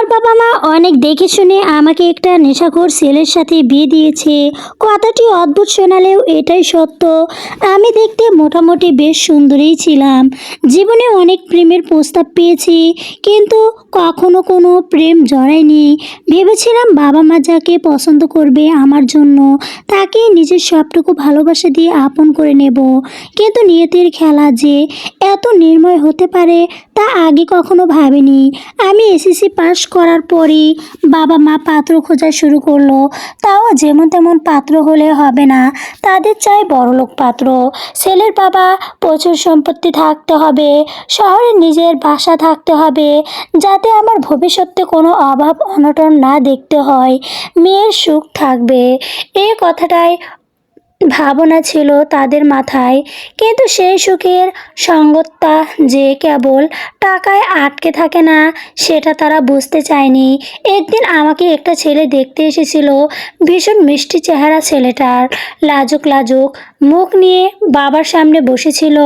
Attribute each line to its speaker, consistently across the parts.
Speaker 1: আমার বাবা মা অনেক দেখে শুনে আমাকে একটা নেশাখোর ছেলের সাথে বিয়ে দিয়েছে। কথাটি অদ্ভুত শোনালেও এটাই সত্য। আমি দেখতে মোটামুটি বেশ সুন্দরী ছিলাম। জীবনে অনেক প্রেমের প্রস্তাব পেয়েছি, কিন্তু কখনো কোনো প্রেম জড়ায়নি। ভেবেছিলাম বাবা মা যাকে পছন্দ করবে আমার জন্য, তাকে নিজের সবটুকু ভালোবাসা দিয়ে আপন করে নেব। কিন্তু নিয়তির খেলা যে এত নির্ময় হতে পারে তা আগে কখনো ভাবিনি। আমি এসএসসি পাস করার পরই বাবা মা পাত্র খোঁজা শুরু করলো। তাও যেমন তেমন পাত্র হলে হবে না, তাদের চাই বড়লোক পাত্র। ছেলের বাবা প্রচুর সম্পত্তি থাকতে হবে, শহরে নিজের বাসা থাকতে হবে, যাতে আমার ভবিষ্যতে কোনো অভাব অনটন না দেখতে হয়। মেয়ের সুখ থাকবে, এই কথাটাই ভাবনা ছিল তাদের মাথায়। কিন্তু সেই সুখের সঙ্গতটা যে কেবল টাকায় আটকে থাকে না, সেটা তারা বুঝতে চায়নি। একদিন আমাকে একটা ছেলে দেখতে এসেছিল। ভীষণ মিষ্টি চেহারা ছেলেটার, লাজুক লাজুক মুখ নিয়ে বাবার সামনে বসেছিল।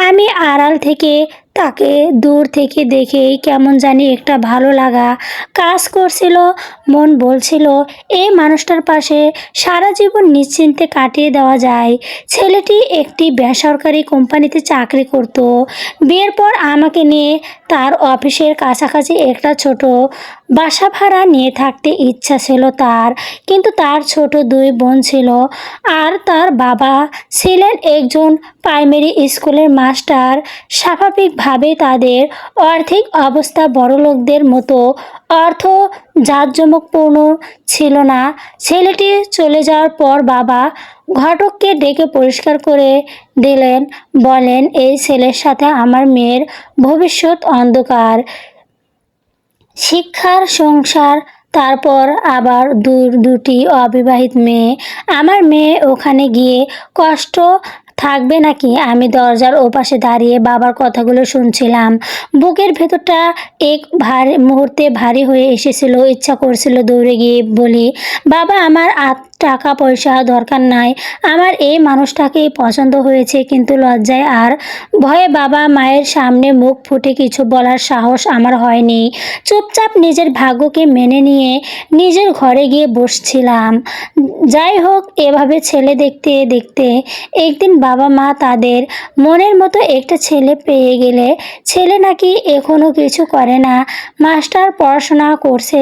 Speaker 1: আমি আড়াল থেকে তাকে দূর থেকে দেখেই কেমন জানি একটা ভালো লাগা কাজ করছিল। মন বলছিল এই মানুষটার পাশে সারা জীবন নিশ্চিন্তে কাটিয়ে দেওয়া যায়। ছেলেটি একটি বেসরকারি কোম্পানিতে চাকরি করত। বিয়ের পর আমাকে নিয়ে তার অফিসের কাছাকাছি একটা ছোট বাসা ভাড়া নিয়ে থাকতে ইচ্ছা ছিল তার। কিন্তু তার ছোট দুই বোন ছিল, আর তার বাবা ছিলেন একজন প্রাইমারি স্কুলের মাস্টার। স্বাভাবিকভাবেই তাদের আর্থিক অবস্থা বড়লোকদের মতো অর্থ জাঁকজমকপূর্ণ ছিল না। ছেলেটি চলে যাওয়ার পর বাবা ঘটককে ডেকে পরিষ্কার করে দিলেন, বলেন এই ছেলের সাথে আমার মেয়ের ভবিষ্যৎ অন্ধকার। শিক্ষার সংসার, তারপর আবার দুটি অবিবাহিত মেয়ে। আমার মেয়ে ওখানে গিয়ে কষ্ট থাকবে নাকি? আমি দরজার ওপাশে দাঁড়িয়ে বাবার কথাগুলো শুনছিলাম। বুকের ভেতরটা এক মুহূর্তে ভারী হয়ে এসেছিল। ইচ্ছা করছিল দৌড়ে গিয়ে বলি, বাবা আমার টাকা পয়সা দরকার নাই, আমার এই মানুষটাকেই পছন্দ হয়েছে। কিন্তু লজ্জায় আর ভয়ে বাবা মায়ের সামনে মুখ ফুটে কিছু বলার সাহস আমার হয়নি। চুপচাপ নিজের ভাগ্যকে মেনে নিয়ে নিজের ঘরে গিয়ে বসছিলাম। যাই হোক, এভাবে ছেলে দেখতে দেখতে একদিন বাবা মা তাদের মনের মতো একটা ছেলে পেয়ে গেলে। ছেলে নাকি এখনো কিছু করে না, মাস্টার পড়াশোনা করছে।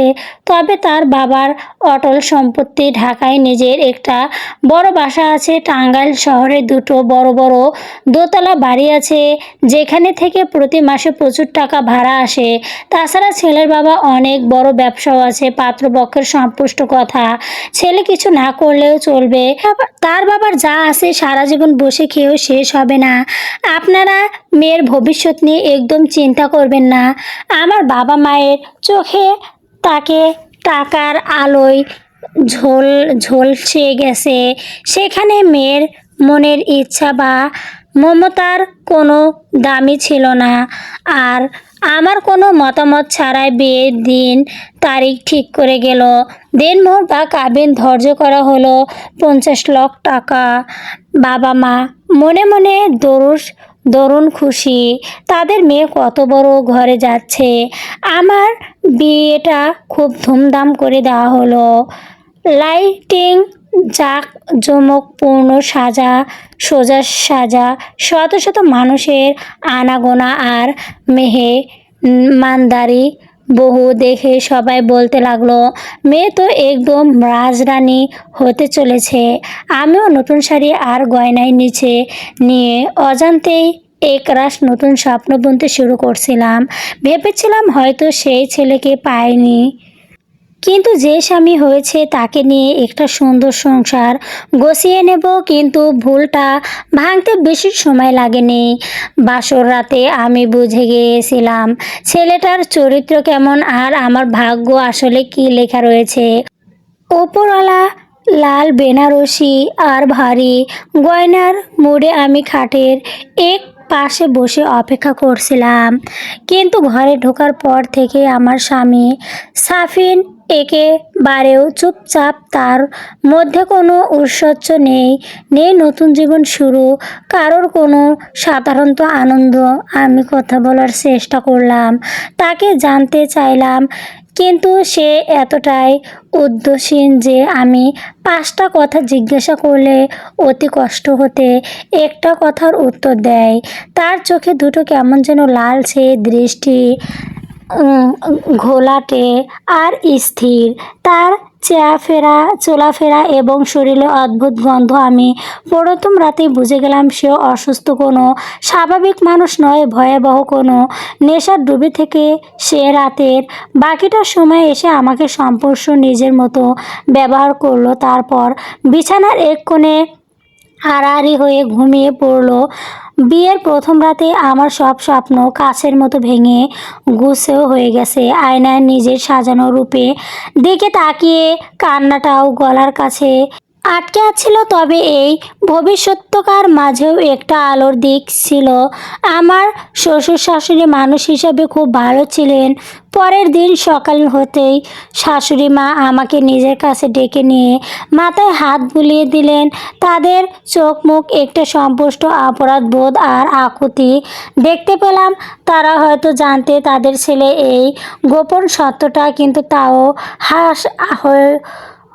Speaker 1: তবে তার বাবার অটল সম্পত্তি, ঢাকায় নিজের একটা বড় বাসা আছে, টাঙ্গাইল শহরে দুটো বড় বড় দোতলা বাড়ি আছে, যেখানে থেকে প্রতি মাসে প্রচুর টাকা ভাড়া আসে। তাছাড়া ছেলের বাবা অনেক বড় ব্যবসাও আছে। পাত্রপক্ষের সন্তুষ্ট কথা, ছেলে কিছু না করলেও চলবে। তার বাবার যা আছে সারা জীবন বসে খেয়েও শেষ হবে না। আপনারা মেয়ের ভবিষ্যৎ নিয়ে একদম চিন্তা করবেন না। আমার বাবা মায়ের চোখে তাকে টাকার আলোয় ঝলসে গেছে, সেখানে মেয়ের মনের ইচ্ছা বা মমতার কোনো দামই ছিল না। আর আমার কোনো মতামত ছাড়াই বিয়ের দিন তারিখ ঠিক করে গেল। দিনমোহর বা কাবিন ধার্য করা হলো 50 লক্ষ টাকা। বাবা মা মনে মনে দরুন খুশি, তাদের মেয়ে কত বড় ঘরে যাচ্ছে। আমার বিয়েটা খুব ধুমধাম করে দেওয়া হলো। লাইটিং, জাঁকজমকপূর্ণ সোজা সাজা, শত শত মানুষের আনাগোনা আর মেহমানদারি। বহু দেখে সবাই বলতে লাগলো, মেয়ে তো একদম রাজরানী হতে চলেছে। আমিও নতুন শাড়ি আর গয়নায় নিচে নিয়ে অজান্তেই একরাশ নতুন স্বপ্ন বুনতে শুরু করছিলাম। ভেবেছিলাম হয়তো সেই ছেলেকে পাইনি, কিন্তু যে স্বামী হয়েছে তাকে নিয়ে একটা সুন্দর সংসার গুছিয়ে নেব। কিন্তু ভুলটা ভাঙতে বেশি সময় লাগেনি। বাসর রাতে আমি বুঝে গিয়েছিলাম ছেলেটার চরিত্র কেমন, আর আমার ভাগ্য আসলে কি লেখা রয়েছে। ওপরওয়ালা লাল বেনারসি আর ভারী গয়নার মুড়ে আমি খাটের এক পাশে বসে অপেক্ষা করছিলাম। কিন্তু ঘরে ঢোকার পর থেকে আমার স্বামী সাফিন একেবারেও চুপচাপ। তার মধ্যে কোনো ঐশ্বর্য নেই, নেই নতুন জীবন শুরু, কারোর কোনো সাধারণত আনন্দ। আমি কথা বলার চেষ্টা করলাম, তাকে জানতে চাইলাম কিন্তু সে এতটাই উদাসীন যে আমি 5টা কথা জিজ্ঞাসা করলে অতি কষ্ট হতে একটা কথার উত্তর দেয়। তার চোখে দুটো কেমন যেন লালচে দৃষ্টি, উম, ঘোলাটে আর স্থির। তার চলাফেরা এবং শরীরে অদ্ভুত গন্ধ। আমি প্রথম রাতেই বুঝে গেলাম সে অসুস্থ, কোনো স্বাভাবিক মানুষ নয়, ভয়াবহ কোনো নেশার ডুবে থেকে সে রাতের বাকিটা সময় এসে আমাকে সম্পূর্ণ নিজের মতো ব্যবহার করলো। তারপর বিছানার এক কোণে আড়াআড়ি হয়ে ঘুমিয়ে পড়লো। বিয়ের প্রথম রাতে আমার সব স্বপ্ন কাছের মতো ভেঙে গুছেও হয়ে গেছে। আয়নায় নিজের সাজানো রূপে দিকে তাকিয়ে কান্নাটাও গলার কাছে আটকে আছিল। তবে এই ভবিষ্যৎকার মাঝেও একটা আলোর দিক ছিল। আমার শ্বশুর শাশুড়ি মানুষ হিসাবে খুব ভালো ছিলেন। পরের দিন সকাল হতেই শাশুড়ি মা আমাকে নিজের কাছে ডেকে নিয়ে মাথায় হাত বুলিয়ে দিলেন। তাদের চোখ মুখ একটা সম্পুষ্ট অপরাধ বোধ আর আকুতি দেখতে পেলাম। তারা হয়তো জানতে তাদের ছেলে এই গোপন সত্যটা, কিন্তু তাও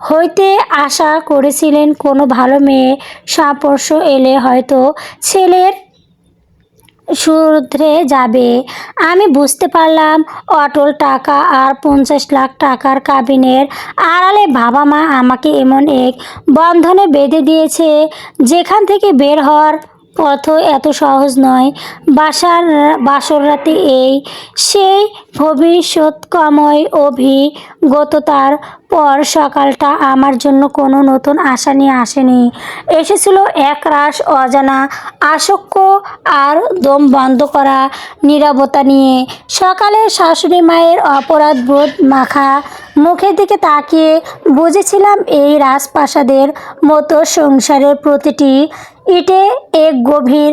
Speaker 1: হইতে আশা করেছিলেন কোনো ভালো মেয়ে স্পর্শ এলে হয়তো ছেলের শুধরে যাবে। আমি বুঝতে পারলাম অটল টাকা আর 50 লাখ টাকার কাবিনের আড়ালে বাবা মা আমাকে এমন এক বন্ধনে বেঁধে দিয়েছে যেখান থেকে বের হওয়ার পথ এত সহজ নয়। বাসর রাতে এই সেই ভবিষ্যৎকময় অভিজ্ঞতার পর সকালটা আমার জন্য কোনো নতুন আশা নিয়ে আসেনি। এসেছিল একরাশ অজানা আশঙ্ক আর দম বন্ধ করা নীরবতা নিয়ে। সকালে শাশুড়ি মায়ের অপরাধ বোধ মাখা মুখের দিকে তাকিয়ে বুঝেছিলাম এই রাজপ্রাসাদের মতো সংসারের প্রতিটি ইটে এক গভীর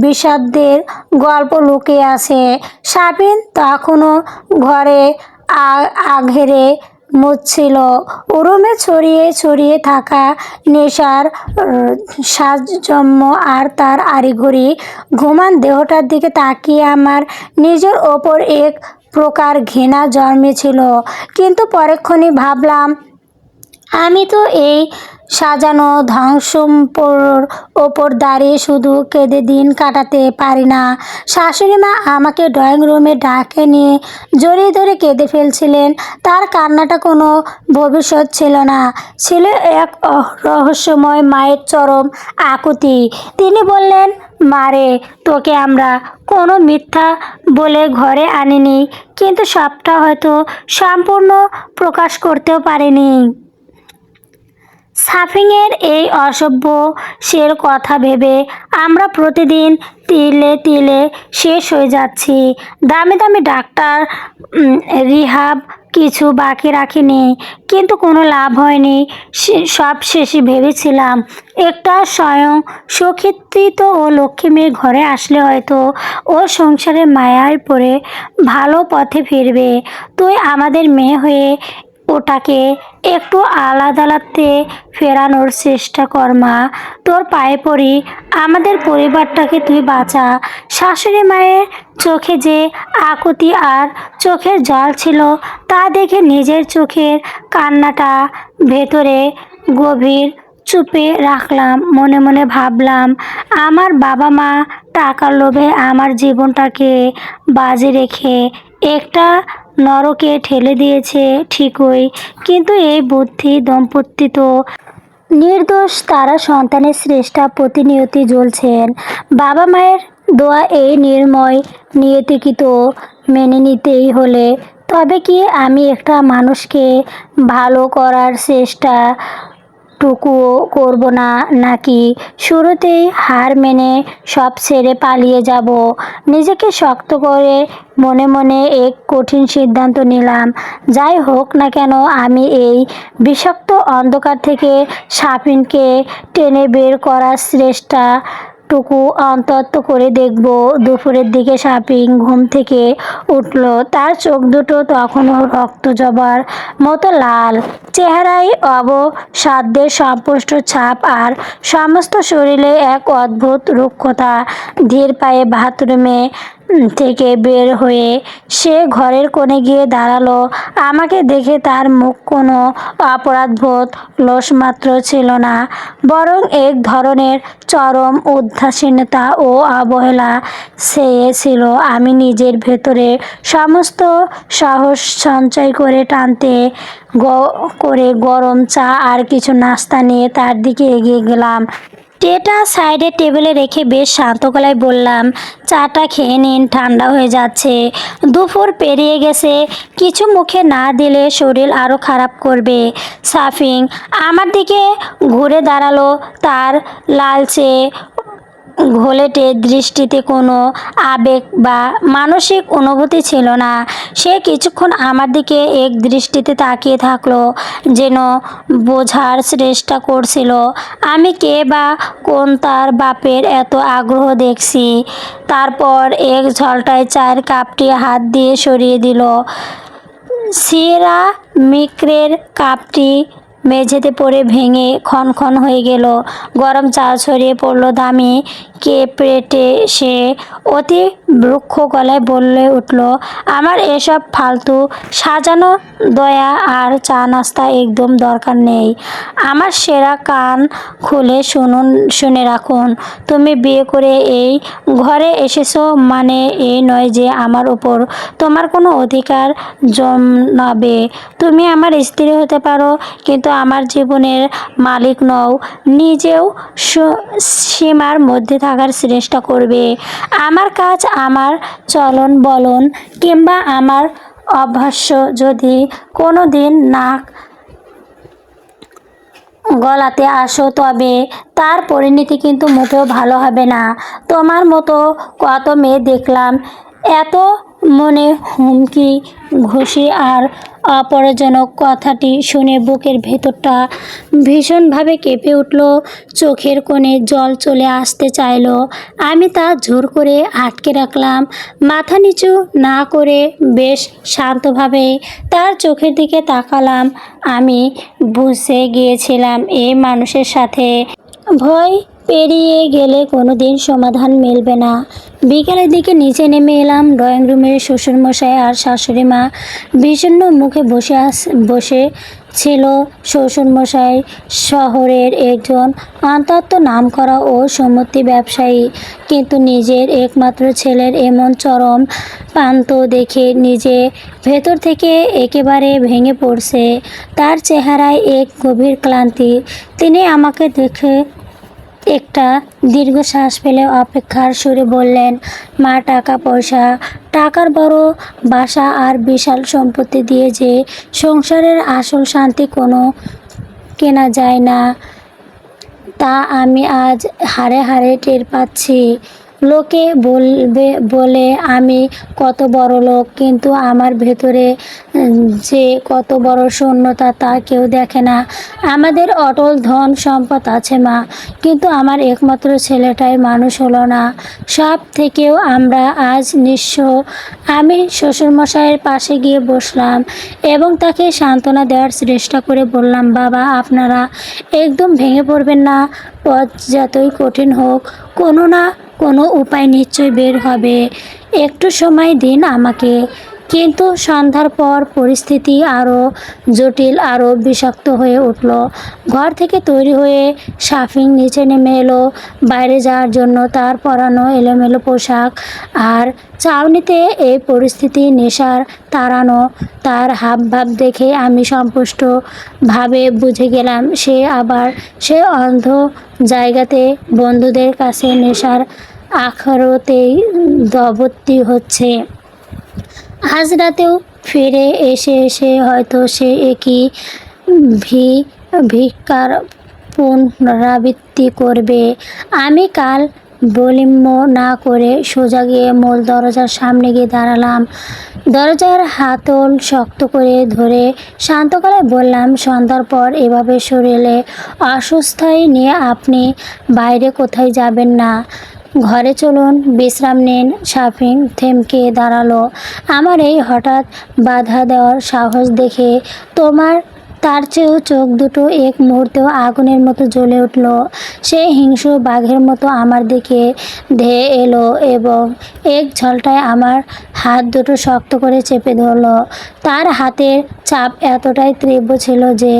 Speaker 1: বিষাদের গল্প লুকিয়ে আছে। সাবিন তখনও ঘরে আঘেরে মুছছিল। রুমে ছড়িয়ে ছড়িয়ে থাকা নেশার সাজজম্য আর তার আড়িঘড়ি ঘুমান দেহটার দিকে তাকিয়ে আমার নিজের ওপর এক প্রকার ঘৃণা জন্মেছিল। কিন্তু পরক্ষণেই ভাবলাম, আমি তো এই সাজানো ধ্বংসম্পর ওপর দাঁড়িয়ে শুধু কেঁদে দিন কাটাতে পারি না। শাশুড়ি মা আমাকে ড্রয়িং রুমে ডাকে নিয়ে জড়িয়ে ধরে কেঁদে ফেলছিলেন। তার কান্নাটা কোনো ভবিষ্যৎ ছিল না, ছিল এক রহস্যময় মায়ের চরম আকুতি। তিনি বললেন, মারে, তোকে আমরা কোনো মিথ্যা বলে ঘরে আনিনি, কিন্তু সবটা হয়তো সম্পূর্ণ প্রকাশ করতেও পারিনি। সাফিংয়ের এই অসভ্য সের কথা ভেবে আমরা প্রতিদিন তিলে তিলে শেষ হয়ে যাচ্ছি। দামি দামি ডাক্তার, রিহাব, কিছু বাকি রাখিনি, কিন্তু কোনো লাভ হয়নি। সব শেষে ভেবেছিলাম একটা স্বয়ং সুখিত্রিত ও লক্ষ্মী মেয়ে ঘরে আসলে হয়তো ও সংসারের মায়ায় পড়ে ভালো পথে ফিরবে। তুই আমাদের মেয়ে হয়ে ওটাকে একটু আলাদাতে ফেরানোর চেষ্টা কর মা, তোর পায়ে পড়ি, আমাদের পরিবারটাকে তুই বাঁচা। শাশুড়ি মায়ের চোখে যে আকুতি আর চোখের জল ছিল তা দেখে নিজের চোখের কান্নাটা ভেতরে গভীর চুপে রাখলাম। মনে মনে ভাবলাম, আমার বাবা মা টাকার লোভে আমার জীবনটাকে বাজি রেখে একটা নরকে ঠেলে দিয়েছে ঠিকই, কিন্তু এই বুদ্ধি দম্পতি তো নির্দোষ। তারা সন্তানের শ্রেষ্ঠা প্রতিনিয়তি জ্বলছেন। বাবা মায়ের দোয়া এই নির্ময় নিয়তিকে তো মেনে নিতেই হলে। তবে কি আমি একটা মানুষকে ভালো করার চেষ্টা টুকুও করব না, নাকি শুরুতেই হার মেনে সব ছেড়ে পালিয়ে যাব? নিজেকে শক্ত করে মনে মনে এক কঠিন সিদ্ধান্ত নিলাম। যাই হোক না কেন, আমি এই বিষাক্ত অন্ধকার থেকে সাফিনকে টেনে বের করার চেষ্টা টুকু অন্তত করে দেখব। দুপুরের দিকে সাফিন ঘুম থেকে উঠল। তার চোখ দুটো তখনও রক্ত জবার মতো লাল, চেহারায় অবসাদের স্পষ্ট ছাপ আর সমস্ত শরীরে এক অদ্ভুত রুক্ষতা। ধীর পায়ে বাথরুমে থেকে বের হয়ে সে ঘরের কোণে গিয়ে দাঁড়ালো। আমাকে দেখে তার মুখ কোনো অপরাধবোধ লেশমাত্র ছিল না, বরং এক ধরনের চরম উদাসীনতা ও অবহেলা ছেয়েছিল। আমি নিজের ভেতরে সমস্ত সাহস সঞ্চয় করে গরম চা আর কিছু নাস্তা নিয়ে তার দিকে এগিয়ে গেলাম। ট্রেটা সাইডের টেবিলে রেখে বেশ শান্ত গলায় বললাম, চাটা খেয়ে নিন, ঠান্ডা হয়ে যাচ্ছে। দুপুর পেরিয়ে গেছে, কিছু মুখে না দিলে শরীর আরও খারাপ করবে। সাফিন আমার দিকে ঘুরে দাঁড়ালো। তার লালচে ঘোলেটে দৃষ্টিতে কোনো আবেগ বা মানসিক অনুভূতি ছিল না। সে কিছুক্ষণ আমার দিকে এক দৃষ্টিতে তাকিয়ে থাকলো, যেন বোঝার চেষ্টা করছিল আমি কে বা কোন তার বাপের এত আগ্রহ দেখছি। তারপর এক ঝলটায় চায়ের কাপটি হাত দিয়ে সরিয়ে দিল। সিরামিকের কাপটি মেঝেতে পড়ে ভেঙে ক্ষণ হয়ে গেল। গরম চা ছড়িয়ে পড়ল দামি কেপেটে। সে অতি রুক্ষ গলায় বলে উঠল, আমার এসব ফালতু সাজানো দয়া আর চা নাস্তা একদম দরকার নেই। আমার সেরা, কান খুলে শুনে রাখুন। তুমি বিয়ে করে এই ঘরে এসেছো মানে এই নয় যে আমার উপর তোমার কোনো অধিকার জন্মাবে। তুমি আমার স্ত্রী হতে পারো, কিন্তু আমার জীবনের মালিক নও। নিজেও সীমার মধ্যে থাকার চেষ্টা করবে। আমার কাজ, আমার চলন বলন কিংবা আমার অভ্যাস যদি কোনো দিন নাক গলাতে আসো, তবে তার পরিণতি কিন্তু মোটেও ভালো হবে না। তোমার মতো কত মেয়ে দেখলাম, এত মনে হুমকি ঘুষি আর অপরজনক। কথাটি শুনে বুকের ভেতরটা ভীষণভাবে কেঁপে উঠল। চোখের কোণে জল চলে আসতে চাইল। আমি তা জোর করে আটকে রাখলাম। মাথা নিচু না করে বেশ শান্তভাবে তার চোখের দিকে তাকালাম। আমি বুঝে গিয়েছিলাম এই মানুষের সাথে ভয় পেরিয়ে গেলে কোনো দিন সমাধান মিলবে না। বিকেলের দিকে নিচে নেমে এলাম। ড্রয়িং রুমের শ্বশুরমশাই আর শাশুড়ি মা বিষণ্ণ মুখে বসে ছিল। শ্বশুরমশাই শহরের একজন অত্যন্ত নামকরা ও সম্পত্তি ব্যবসায়ী, কিন্তু নিজের একমাত্র ছেলের এমন চরম প্রান্ত দেখে নিজে ভেতর থেকে একেবারে ভেঙে পড়ছে। তার চেহারায় এক গভীর ক্লান্তি। তিনি আমাকে দেখে একটা দীর্ঘশ্বাস ফেলে অপেক্ষার সুরে বললেন, মা, টাকা পয়সা, টাকার বড় বাসা আর বিশাল সম্পত্তি দিয়ে যে সংসারের আসল শান্তি কোনো কেনা যায় না, তা আমি আজ হাড়ে হাড়ে টের পাচ্ছি। লোকে বলবে বলে আমি কত বড় লোক, কিন্তু আমার ভেতরে যে কত বড় শূন্যতা তা কেউ দেখে না। আমাদের অটল ধন সম্পদ আছে মা, কিন্তু আমার একমাত্র ছেলেটাই মানুষ হলো না। সব থেকেও আমরা আজ নিঃস্ব। আমি শ্বশুরমশাইয়ের পাশে গিয়ে বসলাম এবং তাকে সান্ত্বনা দেওয়ার চেষ্টা করে বললাম, বাবা, আপনারা একদম ভেঙে পড়বেন না। পথ যতই কঠিন হোক, কোনো না কোনো উপায় নিশ্চয় বের হবে। একটু সময় দিন আমাকে। কিন্তু সন্ধ্যার পর পরিস্থিতি আরও জটিল, আরও বিষাক্ত হয়ে উঠল। ঘর থেকে তৈরি হয়ে সাফিন নিচে নেমে এলো বাইরে যাওয়ার জন্য। তার পরানো এলোমেলো পোশাক আর চাউনিতে এই পরিস্থিতি নেশার তাড়ানো। তার হাবভাব দেখে আমি স্পষ্টভাবে বুঝে গেলাম সে অন্ধ জায়গাতে বন্ধুদের কাছে নেশার আখড়াতেই দবতি হচ্ছে। আজ রাতেও ফিরে এসে হয়তো সে একই ভিক্ষার পুনরাবৃত্তি করবে। আমি কাল বিলম্ব না করে সোজা গিয়ে মূল দরজার সামনে গিয়ে দাঁড়ালাম। দরজার হাতল শক্ত করে ধরে শান্ত গলায় বললাম, সন্ধ্যার পর এভাবে শরীরে অসুস্থতায় নিয়ে আপনি বাইরে কোথায় যাবেন না। ঘরে চলুন, বিশ্রাম নিন। সাফিন থমকে দাঁড়ালো আমার এই হঠাৎ বাধা দেওয়ার সাহস দেখে। তোমার তার চেয়েও চোখ দুটো এক মুহূর্তেও আগুনের মতো জ্বলে উঠল। সে হিংস্র বাঘের মতো আমার দিকে ধেয়ে এলো এবং এক ঝলটায় আমার হাত দুটো শক্ত করে চেপে ধরলো। তার হাতের চাপ এতটাই তীব্র ছিল যে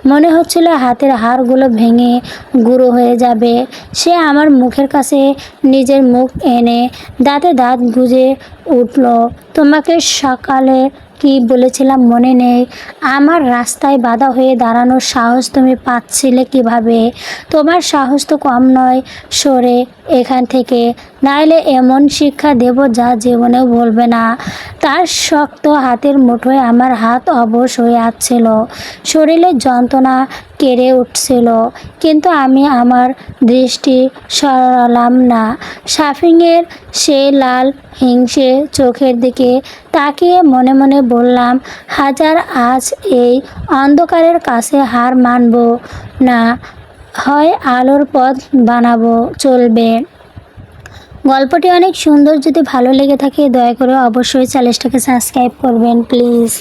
Speaker 1: মনে হচ্ছিল হাতের হাড়গুলো ভেঙে গুঁড়ো হয়ে যাবে। সে আমার মুখের কাছে নিজের মুখ এনে দাঁতে দাঁত গুঁজে উঠল। তোমাকে সকালে কি বলেছিলাম মনে নেই? আমার রাস্তায় বাধা হয়ে দাঁড়ানোর সাহস তুমি পাচ্ছিলে কিভাবে? তোমার সাহস তো কম নয়। সরে এখান থেকে, নাইলে এমন শিক্ষা দেব যা জীবনেও বলবে না। তার শক্ত হাতের মুঠোয় আমার হাত অবশ হয়ে আসছিল, শরীরের যন্ত্রণা কেড়ে উঠছিল, কিন্তু আমি আমার দৃষ্টি সরালাম না। সাফিনের সেই লাল হিংসে চোখের দিকে তাকিয়ে মনে মনে বললাম, হাজার আজ এই অন্ধকারের কাছে হার মানব না, হয় আলোর পথ বানাবো চলবে। গল্পটি অনেক সুন্দর। যদি ভালো লেগে থাকে দয়া করে অবশ্যই চ্যানেলটাকে সাবস্ক্রাইব করবেন প্লিজ।